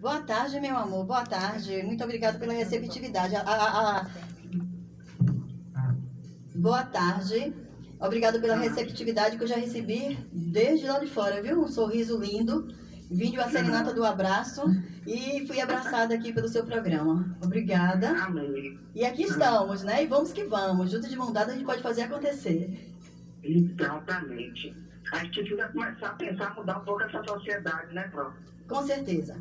Boa tarde, meu amor. Boa tarde. Muito obrigada pela receptividade. Boa tarde. Obrigada pela receptividade que eu já recebi desde lá de fora, viu? Um sorriso lindo. Vim de uma serenata do abraço e fui abraçada aqui pelo seu programa. Obrigada. Amém. E aqui estamos, né? E vamos que vamos. Juntos de mão dada a gente pode fazer acontecer. Exatamente. A gente precisa começar a pensar, mudar um pouco essa sociedade, né, Prof? Com certeza.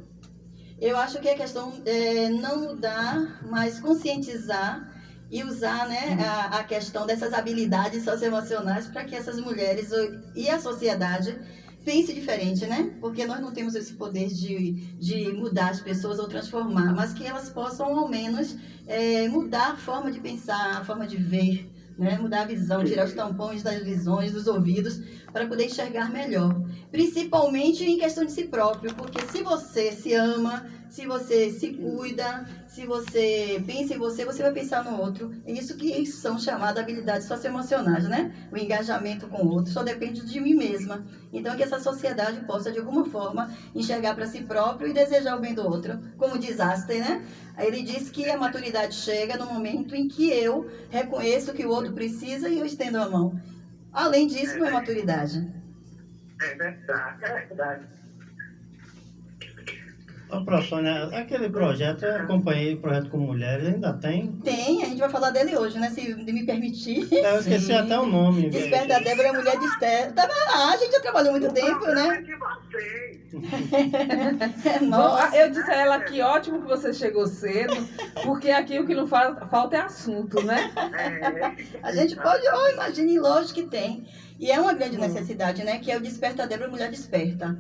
Eu acho que a questão é não mudar, mas conscientizar e usar, né, a questão dessas habilidades socioemocionais para que essas mulheres e a sociedade pense diferente, né? Porque nós não temos esse poder de mudar as pessoas ou transformar, mas que elas possam, ao menos, mudar a forma de pensar, a forma de ver, né? Mudar a visão, tirar os tampões das visões, dos ouvidos, para poder enxergar melhor. Principalmente em questão de si próprio, porque se você se ama, se você se cuida, se você pensa em você, você vai pensar no outro. É isso que são chamadas habilidades socioemocionais, né? O engajamento com o outro só depende de mim mesma. Então, que essa sociedade possa, de alguma forma, enxergar para si próprio e desejar o bem do outro. Como diz Einstein, né? Ele diz que a maturidade chega no momento em que eu reconheço que o outro precisa e eu estendo a mão. Além disso, não é maturidade. É verdade, é verdade. Ô, Professônia, aquele projeto, eu acompanhei o projeto com mulheres, ainda tem? Tem, a gente vai falar dele hoje, né? Se me permitir. Eu esqueci até o nome. Desperta Débora, mulher desperta. A gente já trabalhou muito tempo, né? De vocês. Nossa. Eu disse a ela que ótimo que você chegou cedo, porque aqui o que não falta é assunto, né? A gente pode, imagine, lógico que tem. E é uma grande necessidade, né? Que é o Desperta Débora, mulher desperta.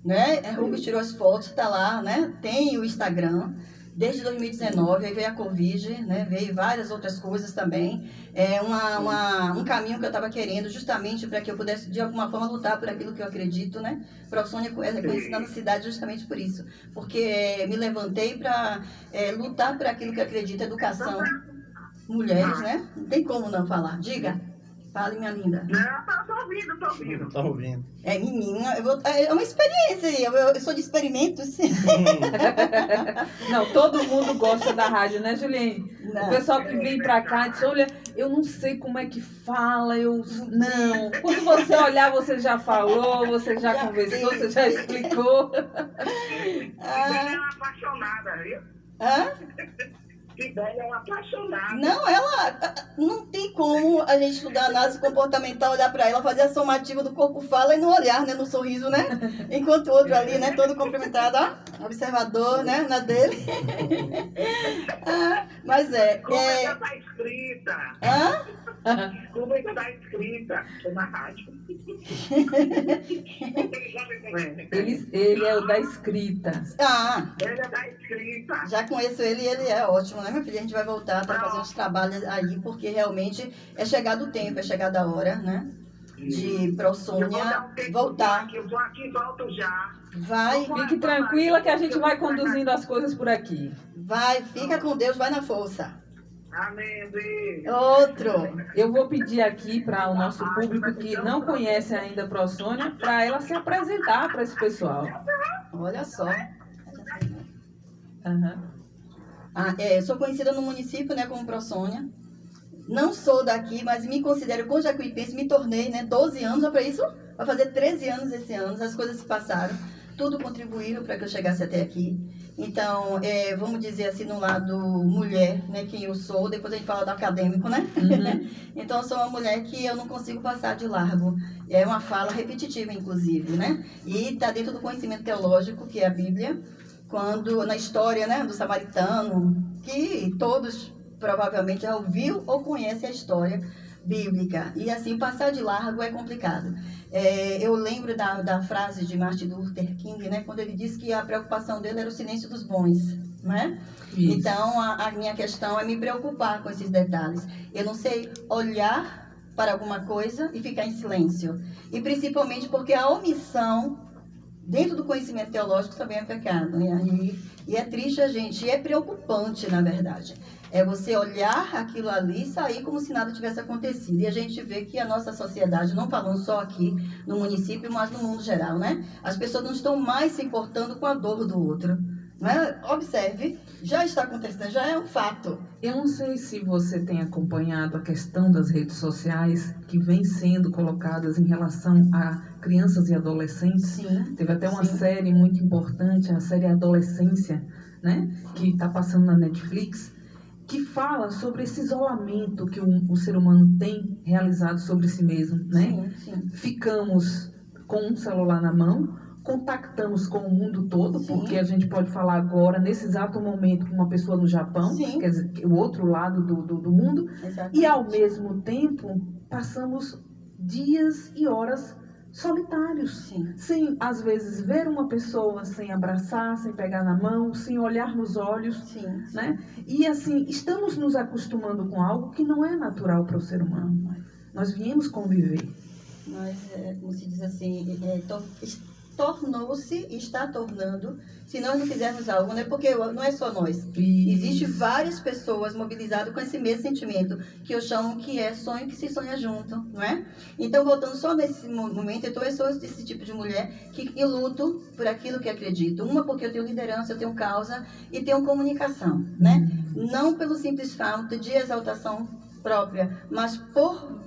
Né? Rubens tirou as fotos, está lá, né? Tem o Instagram. Desde 2019, aí veio a Covid, né? Veio várias outras coisas também. É um caminho que eu estava querendo, justamente para que eu pudesse, de alguma forma, lutar por aquilo que eu acredito, né? Professônia é conhecida na cidade justamente por isso. Porque me levantei para lutar por aquilo que eu acredito, educação. Mulheres, né? Não tem como não falar. Diga. Fale, minha linda. Não, tô ouvindo, tô ouvindo. Tá ouvindo. Menina, é uma experiência aí. Eu sou de experimentos. Não, todo mundo gosta da rádio, né, Juliane? Não. O pessoal que vem pra cá diz, olha, eu não sei como é que fala, Não, quando você olhar, você já falou, você já conversou, você já explicou. Sibeli é uma apaixonada, viu? Hã? Sibeli é uma apaixonada. Não, ela não tem como a gente estudar análise comportamental, olhar para ela, fazer a somativa do corpo fala e no olhar, né, no sorriso, né? Enquanto o outro ali, né, todo cumprimentado, ó, observador, né, na dele. Mas Como é que tá escrita? Hã? Como é que tá escrita? Tô na rádio. Ele é o da escrita. Ele é da escrita. Já conheço ele e ele é ótimo, né, minha filha? A gente vai voltar para fazer uns trabalhos aí, porque realmente é chegado o tempo, é chegada a hora, né? De Professônia voltar. Eu vou aqui e volto já. Vai, Fique tranquila que a gente vai conduzindo as coisas por aqui. vai, fica com Deus, vai na força. Amém, beijo. Outro. Eu vou pedir aqui para o nosso público que não conhece ainda a Professônia, para ela se apresentar para esse pessoal. Olha só. Uhum. Eu sou conhecida no município, né, como Professônia. Não sou daqui, mas me considero conjacuipense, me tornei, né, 12 anos, olha para isso, vai fazer 13 anos esse ano, as coisas se passaram, tudo contribuíram para que eu chegasse até aqui. Então, vamos dizer assim, no lado mulher, né, quem eu sou, depois a gente fala do acadêmico, né? Uhum. Então, eu sou uma mulher que eu não consigo passar de largo. É uma fala repetitiva, inclusive, né? E está dentro do conhecimento teológico, que é a Bíblia, quando, na história, né, do samaritano, que todos provavelmente já ouviu ou conhece a história bíblica. E assim, passar de largo é complicado. Eu lembro da frase de Martin Luther King, né, quando ele disse que a preocupação dele era o silêncio dos bons, né? Isso. Então, a minha questão é me preocupar com esses detalhes. Eu não sei olhar para alguma coisa e ficar em silêncio. E principalmente porque a omissão dentro do conhecimento teológico também é pecado, né? E é triste a gente, e é preocupante, na verdade. É você olhar aquilo ali e sair como se nada tivesse acontecido. E a gente vê que a nossa sociedade, não falando só aqui no município, mas no mundo geral, né? As pessoas não estão mais se importando com a dor do outro. Não é? Observe, já está acontecendo, já é um fato. Eu não sei se você tem acompanhado a questão das redes sociais que vem sendo colocadas em relação a crianças e adolescentes. Sim. Teve até uma Sim. série muito importante, a série Adolescência, né? Que está passando na Netflix, que fala sobre esse isolamento que o ser humano tem realizado sobre si mesmo, né? Sim, sim. Ficamos com um celular na mão, contactamos com o mundo todo, Sim. porque a gente pode falar agora, nesse exato momento, com uma pessoa no Japão, Sim. quer dizer, o outro lado do mundo, Exatamente. e ao mesmo tempo passamos dias e horas solitários, Sim. sem às vezes ver uma pessoa, sem abraçar, sem pegar na mão, sem olhar nos olhos, Sim. né? E assim, estamos nos acostumando com algo que não é natural para o ser humano. Nós viemos conviver. Mas, como se diz assim, tornou-se e está tornando, se nós não fizermos algo, né? Porque não é só nós. Existem várias pessoas mobilizadas com esse mesmo sentimento, que eu chamo que é sonho que se sonha junto, não é? Então, voltando só nesse momento, então eu sou esse tipo de mulher que eu luto por aquilo que acredito. Uma, porque eu tenho liderança, eu tenho causa e tenho comunicação, né? Não pelo simples fato de exaltação própria, mas por,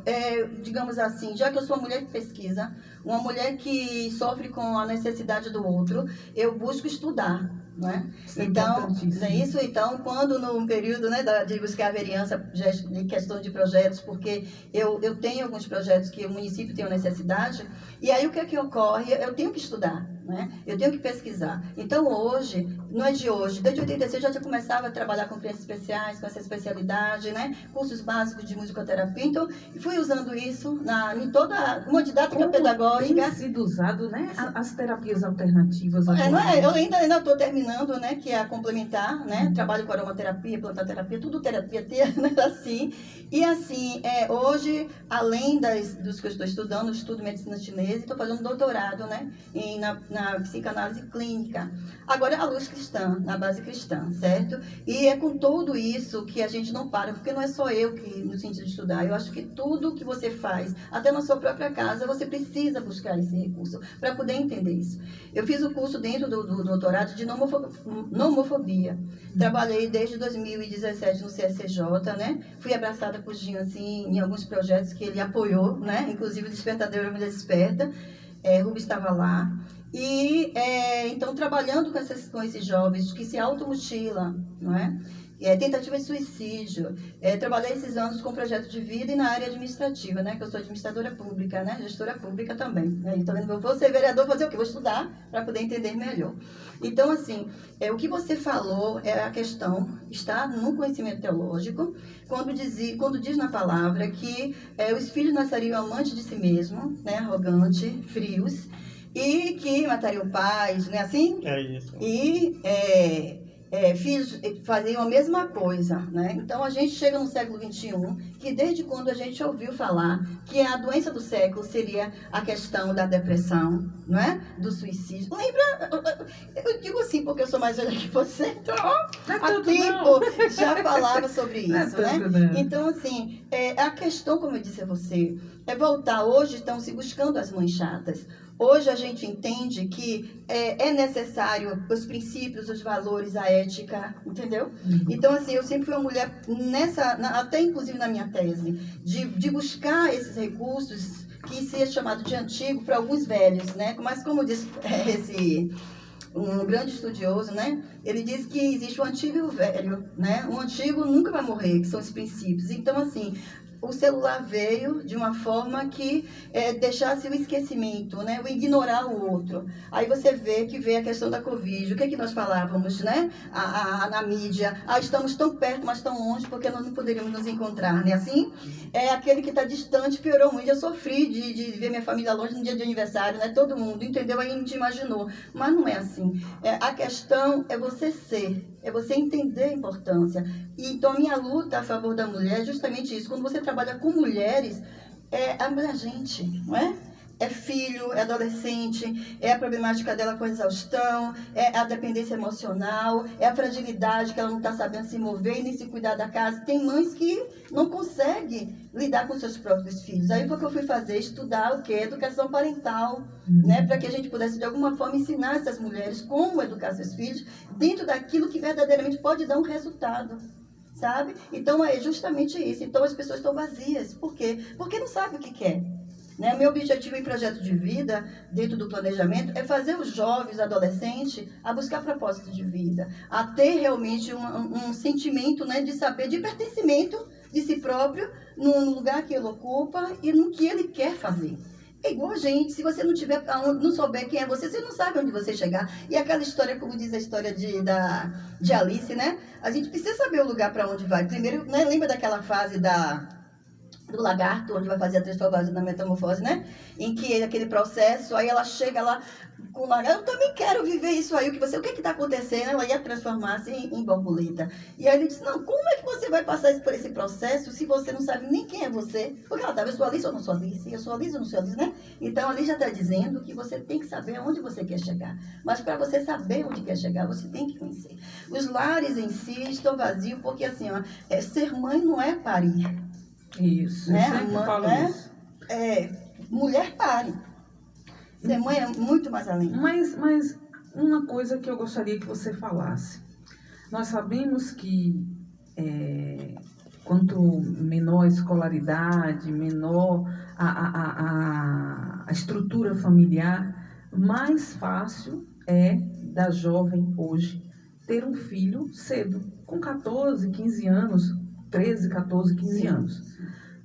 digamos assim, já que eu sou uma mulher que pesquisa, uma mulher que sofre com a necessidade do outro, eu busco estudar, não é? Então, é isso. Então, quando no período, né, de buscar a vereança de questão de projetos, porque eu tenho alguns projetos que o município tem uma necessidade, e aí o que é que ocorre? Eu tenho que estudar, né? Eu tenho que pesquisar. Então, hoje, não é de hoje, desde 86 eu já começava a trabalhar com crianças especiais, com essa especialidade, né? Cursos básicos de musicoterapia. Então, fui usando isso em toda uma didática pedagógica. Tem sido usado, né? As terapias alternativas. Não é? Eu ainda estou terminando, né? Que é a complementar, né? Trabalho com aromaterapia, plantoterapia, tudo terapia, né? Assim. E assim, hoje, além dos que eu estou estudando, eu estudo medicina chinesa e estou fazendo doutorado, né? Na psicanálise clínica. Agora, a luz cristã, na base cristã, certo? E é com tudo isso que a gente não para, porque não é só eu que, no sentido de estudar, eu acho que tudo que você faz, até na sua própria casa, você precisa buscar esse recurso para poder entender isso. Eu fiz o curso dentro do doutorado de nomofobia. Trabalhei desde 2017 no CSCJ, né? Fui abraçada por Ginho, assim, em alguns projetos que ele apoiou, né? Inclusive o Despertador Mulher Desperta. Rubens estava lá. E, então, trabalhando com esses jovens que se automutilam, não é? Tentativa de suicídio. Trabalhei esses anos com projeto de vida e na área administrativa, né? Que eu sou administradora pública, né? Gestora pública também. Né? Então, eu vou ser vereador, fazer o quê? Vou estudar para poder entender melhor. Então, assim, o que você falou a questão está no conhecimento teológico, quando diz na palavra que os filhos nasceriam amantes de si mesmos, né? Arrogantes, frios, e que matariam pais, né? Assim? É isso. E filhos faziam a mesma coisa, né? Então a gente chega no século XXI, que desde quando a gente ouviu falar que a doença do século seria a questão da depressão, não é? Do suicídio. Lembra? Eu digo assim porque eu sou mais velha que você, então há tempo já falava sobre isso, né? Então, assim, a questão, como eu disse a você, é voltar. Hoje estão se buscando as mães chatas. Hoje a gente entende que é necessário os princípios, os valores, a ética, entendeu? Então, assim, eu sempre fui uma mulher até inclusive na minha tese, de buscar esses recursos que se é chamado de antigo para alguns velhos, né? Mas como diz um grande estudioso, né? Ele diz que existe o antigo e o velho, né? O antigo nunca vai morrer, que são os princípios. Então, assim, o celular veio de uma forma que deixasse o esquecimento, né? O ignorar o outro. Aí você vê que veio a questão da Covid. O que é que nós falávamos, né? Na mídia. Estamos tão perto, mas tão longe, porque nós não poderíamos nos encontrar, né? Assim, aquele que está distante piorou muito. Eu sofri de ver minha família longe no dia de aniversário, né? Todo mundo, entendeu? Aí a gente imaginou. Mas não é assim. A questão é você ser. É você entender a importância. E, então, a minha luta a favor da mulher é justamente isso. Quando você trabalha com mulheres, é abrangente, não é? é filho, é adolescente, é a problemática dela com a exaustão, é a dependência emocional, é a fragilidade que ela não está sabendo se mover e nem se cuidar da casa. Tem mães que não conseguem lidar com seus próprios filhos. Aí foi o que eu fui fazer, estudar o que? Educação parental, né? Para que a gente pudesse, de alguma forma, ensinar essas mulheres como educar seus filhos dentro daquilo que verdadeiramente pode dar um resultado. Sabe? Então é justamente isso. Então as pessoas estão vazias. Por quê? Porque não sabem o que quer. Né? Meu objetivo em projeto de vida, dentro do planejamento, é fazer os jovens, adolescentes, a buscar propósito de vida, a ter realmente um sentimento, né, de saber, de pertencimento de si próprio, no lugar que ele ocupa e no que ele quer fazer. É igual a gente, se você não souber quem é você, você não sabe onde você chegar. E aquela história, como diz a história de Alice, né? A gente precisa saber o lugar para onde vai. Primeiro, né, lembra daquela fase do lagarto, onde vai fazer a transformação na metamorfose, né? Em que aquele processo, aí ela chega lá com o lagarto, eu também quero viver isso aí, o que está acontecendo? Ela ia transformar-se em borboleta. E aí ele disse, não, como é que você vai passar por esse processo se você não sabe nem quem é você? Porque ela estava, eu sou Alice ou não sou Alice? Eu sou Alice ou não sou Alice, né? Então ali já está dizendo que você tem que saber onde você quer chegar. Mas para você saber onde quer chegar, você tem que conhecer. Os lares em si estão vazios, porque assim, ó, ser mãe não é parir. Isso, né? eu sempre falo isso. Mulher pare. Ser mãe é muito mais além. Mas uma coisa que eu gostaria que você falasse. Nós sabemos que quanto menor a escolaridade, menor a estrutura familiar, mais fácil é da jovem hoje ter um filho cedo, com 14, 15 anos, 13, 14, 15 anos.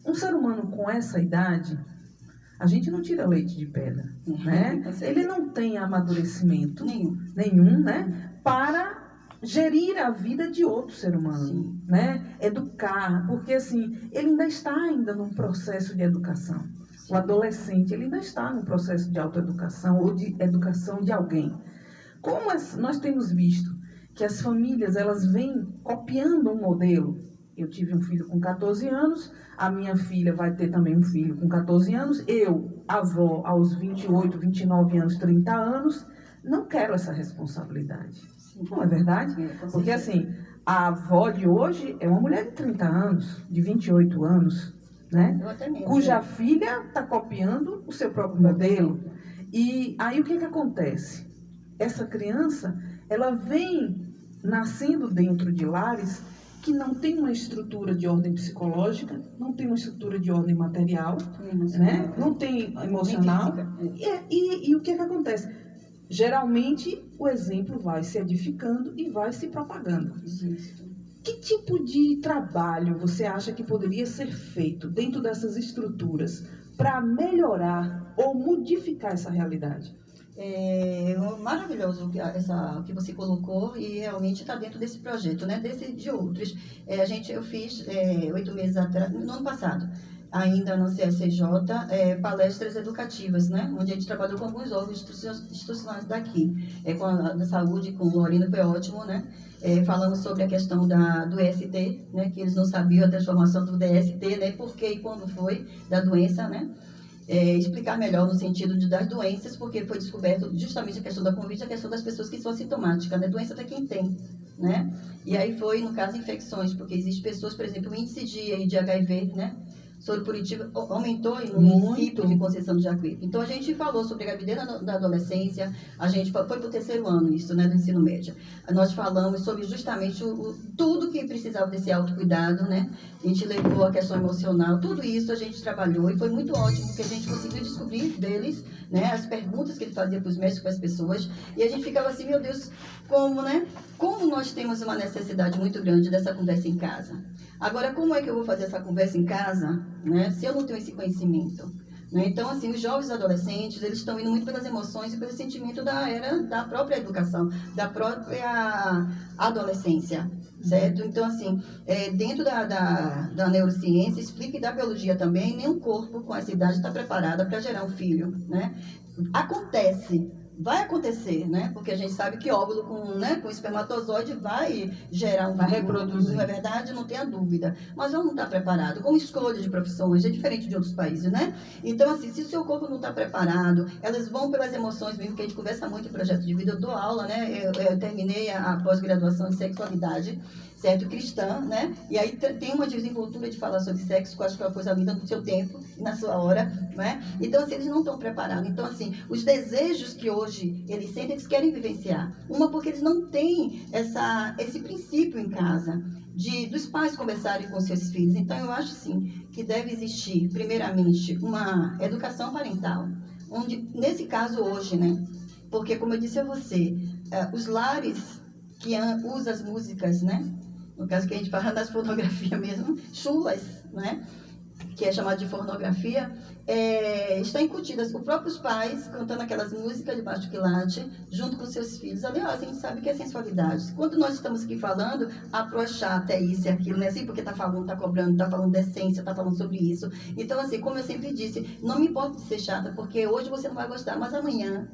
Um ser humano com essa idade, a gente não tira leite de pedra, né? Ele não tem amadurecimento nenhum, né? Para gerir a vida de outro ser humano, né? Educar, porque assim, ele ainda está num processo de educação. O adolescente, ele ainda está num processo de autoeducação ou de educação de alguém. Como nós temos visto que as famílias, elas vêm copiando um modelo. Eu tive um filho com 14 anos, a minha filha vai ter também um filho com 14 anos, eu, avó, aos 28, 29 anos, 30 anos, não quero essa responsabilidade. Sim. Não é verdade? Porque assim, a avó de hoje é uma mulher de 30 anos, de 28 anos, né? Cuja filha está copiando o seu próprio modelo. E aí o que acontece? Essa criança, ela vem nascendo dentro de lares que não tem uma estrutura de ordem psicológica, não tem uma estrutura de ordem material, né? Não tem emocional. E o que acontece? Geralmente, o exemplo vai se edificando e vai se propagando. Que tipo de trabalho você acha que poderia ser feito dentro dessas estruturas para melhorar ou modificar essa realidade? Maravilhoso o que você colocou e realmente está dentro desse projeto, né? De outros. Eu fiz 8 meses atrás, no ano passado, ainda no CSJ, palestras educativas, né? Onde a gente trabalhou com alguns órgãos institucionais daqui, com a saúde, com o Lorino, foi ótimo, né? Falamos sobre a questão do EST, né? Que eles não sabiam a transformação do DST, né? Por que e quando foi da doença, né? Explicar melhor no sentido das doenças, porque foi descoberto justamente a questão da Covid, a questão das pessoas que são assintomáticas, né? Doença até quem tem, né? E aí foi, no caso, infecções, porque existem pessoas, por exemplo, o índice de HIV, né? Soro positivo aumentou no município de Conceição do Jacuípe. Então, a gente falou sobre a gravidez da adolescência, a gente foi para o 3º ano isso, né, do ensino médio. Nós falamos sobre justamente tudo que precisava desse autocuidado, né? A gente levou a questão emocional, tudo isso a gente trabalhou e foi muito ótimo, porque a gente conseguiu descobrir deles, né, as perguntas que ele fazia para os médicos, para as pessoas, e a gente ficava assim, meu Deus, como, né? Como nós temos uma necessidade muito grande dessa conversa em casa. Agora, como é que eu vou fazer essa conversa em casa, né, se eu não tenho esse conhecimento? Né? Então, assim, os jovens adolescentes, eles estão indo muito pelas emoções e pelo sentimento da era da própria educação, da própria adolescência, certo? Então, assim, dentro da neurociência, explica e da biologia também, nenhum corpo com essa idade está preparado para gerar um filho, né? Acontece, vai acontecer, né? Porque a gente sabe que óvulo com espermatozoide vai gerar Vai reproduzir. não é verdade? Não tenha dúvida. Mas vamos estar preparado. Com escolha de profissões, é diferente de outros países, né? Então, assim, se o seu corpo não está preparado, elas vão pelas emoções mesmo, que a gente conversa muito em projeto de vida. Eu dou aula, né? Eu terminei a pós-graduação em sexualidade, certo? Cristã, né? E aí tem uma desenvoltura de falar sobre sexo, que eu acho que é uma coisa linda no seu tempo e na sua hora, né? Então, assim, eles não estão preparados. Então, assim, os desejos que hoje eles sentem, eles querem vivenciar. Uma, porque eles não têm esse princípio em casa, dos pais conversarem com seus filhos. Então, eu acho, sim, que deve existir, primeiramente, uma educação parental, onde, nesse caso hoje, né? Porque, como eu disse a você, os lares que usam as músicas, né? No caso que a gente fala das fotografias mesmo, chulas, né? Que é chamado de pornografia, está incutidas os próprios pais cantando aquelas músicas de baixo quilate, junto com seus filhos. Aliás, a gente sabe que é sensualidade. Quando nós estamos aqui falando, a pro é chata, é isso e aquilo, não é assim porque está falando, está cobrando, está falando de essência, está falando sobre isso. Então, assim, como eu sempre disse, não me importa de ser chata, porque hoje você não vai gostar, mas amanhã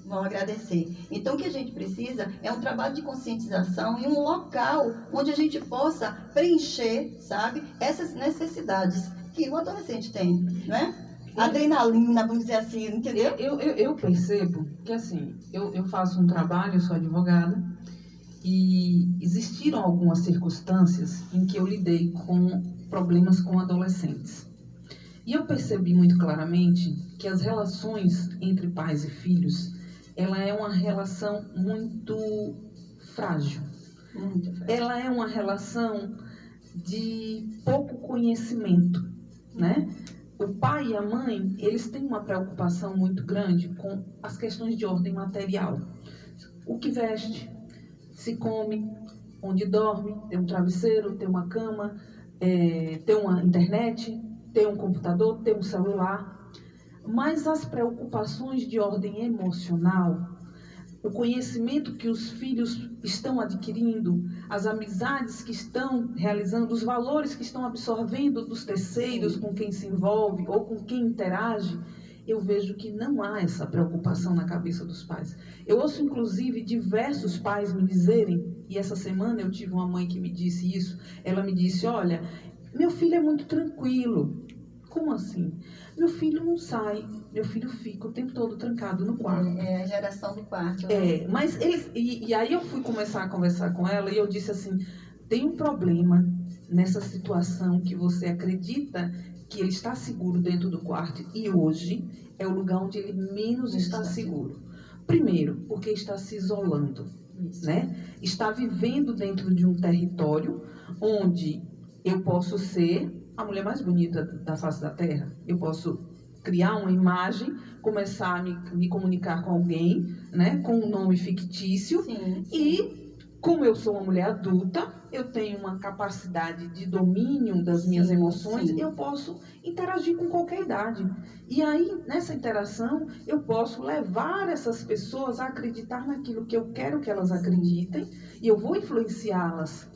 vão agradecer. Então, o que a gente precisa é um trabalho de conscientização e um local onde a gente possa preencher, sabe, essas necessidades que o adolescente tem, né? Adrenalina, vamos dizer assim, entendeu? Eu percebo que, assim, eu faço um trabalho, eu sou advogada, e existiram algumas circunstâncias em que eu lidei com problemas com adolescentes. E eu percebi muito claramente que as relações entre pais e filhos, ela é uma relação muito frágil. Muito frágil. Ela é uma relação de pouco conhecimento, né? O pai e a mãe, eles têm uma preocupação muito grande com as questões de ordem material. O que veste, se come, onde dorme, tem um travesseiro, tem uma cama, tem uma internet, tem um computador, tem um celular. Mas as preocupações de ordem emocional, o conhecimento que os filhos estão adquirindo, as amizades que estão realizando, os valores que estão absorvendo dos terceiros com quem se envolve ou com quem interage, eu vejo que não há essa preocupação na cabeça dos pais. Eu ouço, inclusive, diversos pais me dizerem, e essa semana eu tive uma mãe que me disse isso, ela me disse, olha, meu filho é muito tranquilo. Como assim? Meu filho não sai, meu filho fica o tempo todo trancado no quarto. É a geração do quarto. Né? Mas eles... E aí eu fui começar a conversar com ela e eu disse assim, tem um problema nessa situação que você acredita que ele está seguro dentro do quarto e hoje é o lugar onde ele menos está seguro. Primeiro, porque está se isolando, né? Está vivendo dentro de um território onde eu posso ser a mulher mais bonita da face da Terra. Eu posso criar uma imagem, começar a me comunicar com alguém, né, com um nome fictício. Sim. E, como eu sou uma mulher adulta, eu tenho uma capacidade de domínio das minhas emoções, eu posso interagir com qualquer idade. E aí, nessa interação, eu posso levar essas pessoas a acreditar naquilo que eu quero que elas acreditem, e eu vou influenciá-las.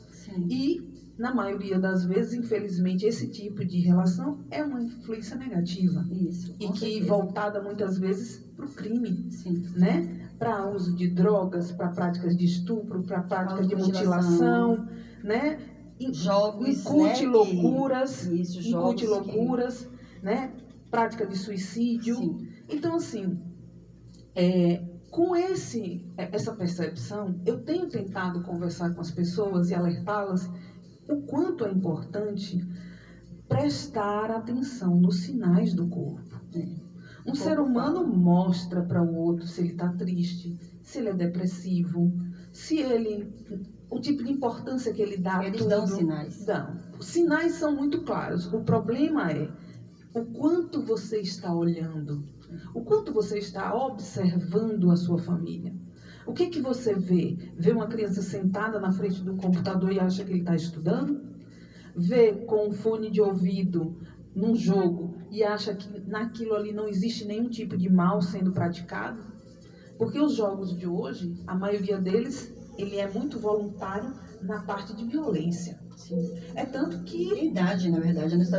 E na maioria das vezes, infelizmente, esse tipo de relação é uma influência negativa. Isso, e que voltada muitas vezes para o crime, né? Para uso de drogas, para práticas de estupro, para práticas de mutilação, né? Jogos, incute loucuras, incute loucuras, né? Prática de suicídio. Sim. Então, assim, com essa percepção, eu tenho tentado conversar com as pessoas e alertá-las o quanto é importante prestar atenção nos sinais do corpo. Um ser humano mostra para o outro se ele está triste, se ele é depressivo, o tipo de importância que ele dá a Eles tudo. dão sinais. Dão. Os sinais são muito claros. O problema é o quanto você está olhando, o quanto você está observando a sua família. O que você vê? Vê uma criança sentada na frente do computador e acha que ele está estudando? Vê com um fone de ouvido num jogo e acha que naquilo ali não existe nenhum tipo de mal sendo praticado? Porque os jogos de hoje, a maioria deles, ele é muito voluntário na parte de violência. Sim. É tanto que... idade, na verdade, nos Estados